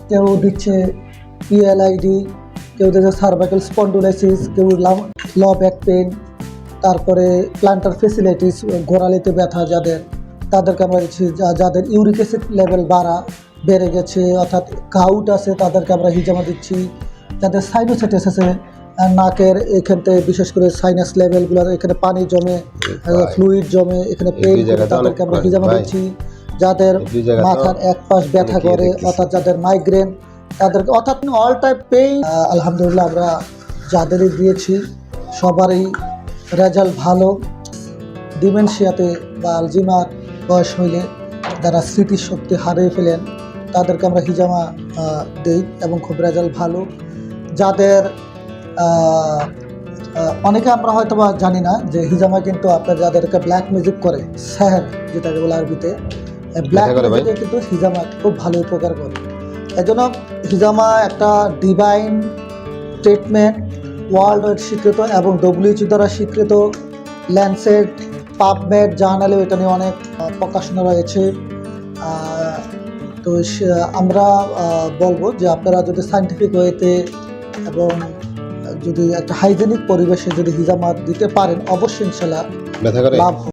কেউ দিচ্ছে পিএলআইডি, কেউ দিচ্ছে সার্ভাইকাল স্পন্ডোলাইসিস, কেউ ল ব্যাক পেন, তারপরে প্লান্টার ফেসিলিটিস, গোড়ালিতে ব্যথা যাদের, তাদেরকে আমরা দিচ্ছি। যাদের ইউরিক অ্যাসিড লেভেল বেড়ে গেছে অর্থাৎ গাউট আছে, তাদেরকে আমরা হিজামা দিচ্ছি। যাদের সাইনোসাইটিস আছে, নাকের এখান থেকে বিশেষ করে সাইনাস লেভেলগুলো এখানে পানি জমে, ফ্লুইড জমে, এখানে পেইন করে, তাদেরকে আমরা হিজামা দিচ্ছি। যাদের মাথার এক পাশ ব্যথা করে অর্থাৎ যাদের মাইগ্রেন, তাদেরকে অর্থাৎ অল টাইপ পেইন, আলহামদুলিল্লাহ আমরা যাদেরই দিয়েছি সবারই রেজাল্ট ভালো। ডিমেনশিয়াতে বা আলজিমার বয়স হইলে যারা স্মৃতিশক্তি হারিয়ে ফেলেন, তাদেরকে আমরা হিজামা দিই এবং খুব রেজাল্ট ভালো। যাদের অনেকে আমরা হয়তো বা জানি না যে হিজামা কিন্তু আপনার যাদেরকে ব্ল্যাক মিউজিক করে, স্যার যেটাকে বলে আরবিতে, ব্ল্যাক মিউজিকে কিন্তু হিজামা খুব ভালো উপকার করে। এই জন্য হিজামা একটা ডিভাইন ট্রিটমেন্ট, ওয়ার্ল্ড ওয়াইড স্বীকৃত এবং WHO দ্বারা স্বীকৃত। ল্যান্সেট, পাবমেড জার্নালেও এটা নিয়ে অনেক প্রকাশনা রয়েছে। তো আমরা বলবো যে আপনারা যদি সায়েন্টিফিক ওয়েতে এবং যদি একটা হাইজেনিক পরিবেশে যদি হিজামা দিতে পারেন, অবশ্যই ইনশাল্লাহ লাভ হবে।